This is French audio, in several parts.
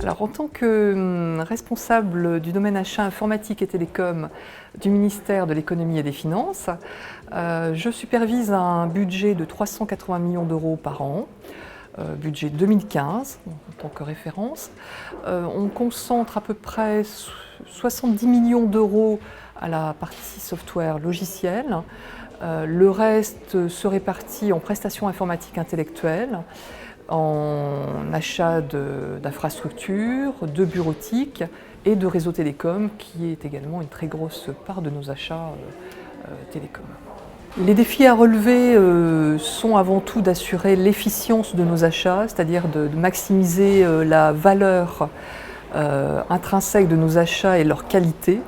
Alors, en tant que responsable du domaine achat informatique et télécom du ministère de l'économie et des finances, je supervise un budget de 380 millions d'euros par an, budget 2015 en tant que référence. On concentre à peu près 70 millions d'euros à la partie software logiciel. Le reste se répartit en prestations informatiques intellectuelles, en achat d'infrastructures, de bureautique et de réseaux télécoms, qui est également une très grosse part de nos achats télécoms. Les défis à relever sont avant tout d'assurer l'efficience de nos achats, c'est-à-dire de maximiser la valeur intrinsèque de nos achats et leur qualité,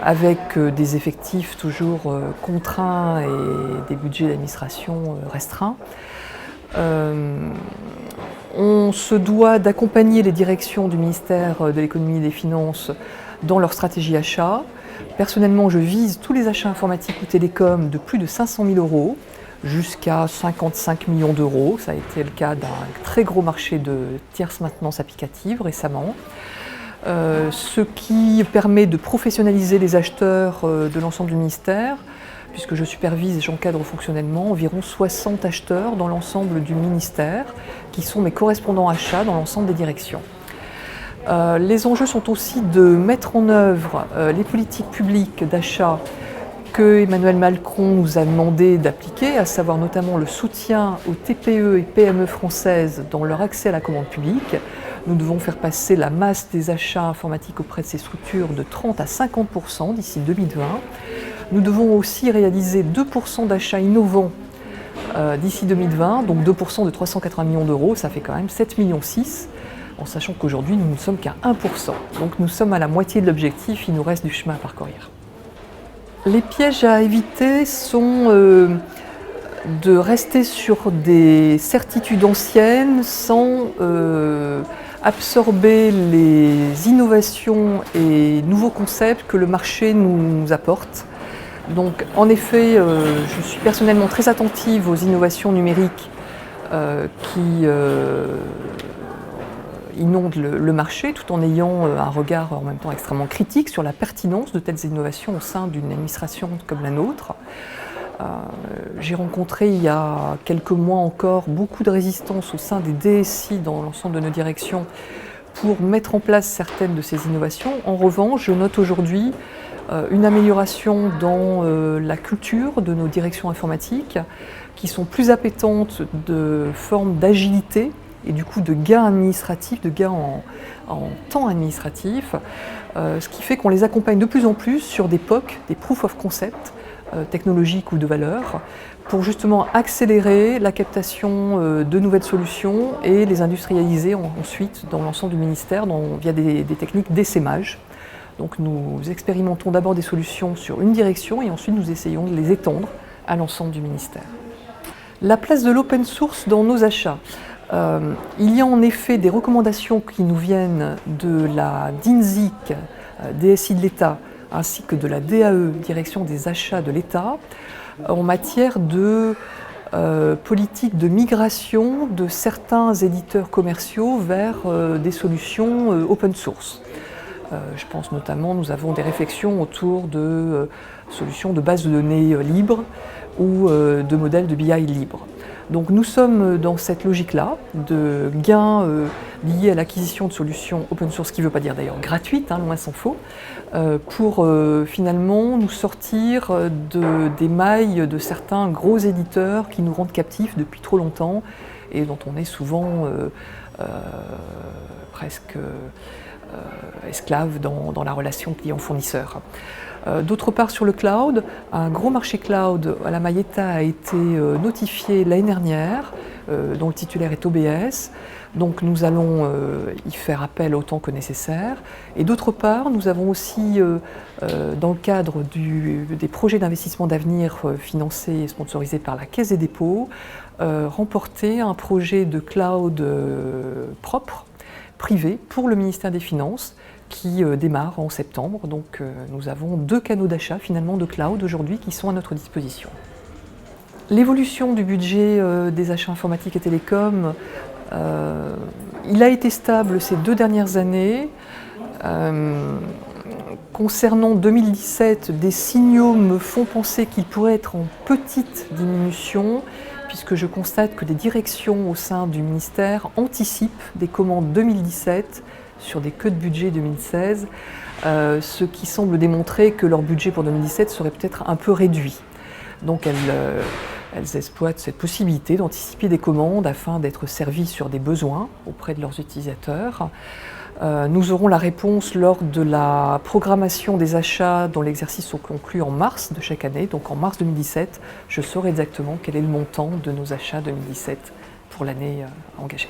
avec des effectifs toujours contraints et des budgets d'administration restreints. On se doit d'accompagner les directions du ministère de l'économie et des finances dans leur stratégie achat. Personnellement, je vise tous les achats informatiques ou télécoms de plus de 500 000 euros jusqu'à 55 millions d'euros. Ça a été le cas d'un très gros marché de tierce maintenance applicative récemment. Ce qui permet de professionnaliser les acheteurs de l'ensemble du ministère, puisque je supervise et j'encadre fonctionnellement environ 60 acheteurs dans l'ensemble du ministère, qui sont mes correspondants achats dans l'ensemble des directions. Les enjeux sont aussi de mettre en œuvre les politiques publiques d'achat que Emmanuel Macron nous a demandé d'appliquer, à savoir notamment le soutien aux TPE et PME françaises dans leur accès à la commande publique. Nous devons faire passer la masse des achats informatiques auprès de ces structures de 30 à 50% d'ici 2020. Nous devons aussi réaliser 2% d'achats innovants d'ici 2020, donc 2% de 380 millions d'euros, ça fait quand même 7,6 millions, en sachant qu'aujourd'hui nous ne sommes qu'à 1%. Donc nous sommes à la moitié de l'objectif, il nous reste du chemin à parcourir. Les pièges à éviter sont de rester sur des certitudes anciennes sans absorber les innovations et nouveaux concepts que le marché nous apporte. Donc en effet, je suis personnellement très attentive aux innovations numériques qui inondent le marché, tout en ayant un regard en même temps extrêmement critique sur la pertinence de telles innovations au sein d'une administration comme la nôtre. J'ai rencontré il y a quelques mois encore beaucoup de résistance au sein des DSI dans l'ensemble de nos directions pour mettre en place certaines de ces innovations. En revanche, je note aujourd'hui une amélioration dans la culture de nos directions informatiques qui sont plus appétentes de formes d'agilité et du coup de gains administratifs, de gains en temps administratif, ce qui fait qu'on les accompagne de plus en plus sur des POC, des Proof of Concept, technologiques ou de valeur, pour justement accélérer la captation de nouvelles solutions et les industrialiser ensuite dans l'ensemble du ministère via des techniques d'essaimage. Donc nous expérimentons d'abord des solutions sur une direction et ensuite nous essayons de les étendre à l'ensemble du ministère. La place de l'open source dans nos achats. Il y a en effet des recommandations qui nous viennent de la DINSIC, DSI de l'État, ainsi que de la DAE, Direction des achats de l'État, en matière de politique de migration de certains éditeurs commerciaux vers des solutions open source. Je pense notamment, nous avons des réflexions autour de solutions de bases de données libres ou de modèles de BI libres. Donc nous sommes dans cette logique-là de gains liés à l'acquisition de solutions open source, ce qui ne veut pas dire d'ailleurs gratuites, loin s'en faut, pour finalement nous sortir des mailles de certains gros éditeurs qui nous rendent captifs depuis trop longtemps et dont on est souvent presque esclave dans la relation client-fournisseur. D'autre part, sur le cloud, un gros marché cloud à la Mayeta a été notifié l'année dernière, dont le titulaire est OBS. Donc nous allons y faire appel autant que nécessaire. Et d'autre part, nous avons aussi, dans le cadre des projets d'investissement d'avenir financés et sponsorisés par la Caisse des dépôts, remporté un projet de cloud propre, privé, pour le ministère des Finances, qui démarre en septembre. Donc nous avons 2 canaux d'achat finalement de cloud aujourd'hui qui sont à notre disposition. L'évolution du budget des achats informatiques et télécoms Il a été stable ces 2 dernières années. Concernant 2017, des signaux me font penser qu'il pourrait être en petite diminution, puisque je constate que des directions au sein du ministère anticipent des commandes 2017 sur des queues de budget 2016, ce qui semble démontrer que leur budget pour 2017 serait peut-être un peu réduit. Donc elles exploitent cette possibilité d'anticiper des commandes afin d'être servies sur des besoins auprès de leurs utilisateurs. Nous aurons la réponse lors de la programmation des achats dont l'exercice se conclut en mars de chaque année. Donc en mars 2017, je saurai exactement quel est le montant de nos achats 2017 pour l'année engagée.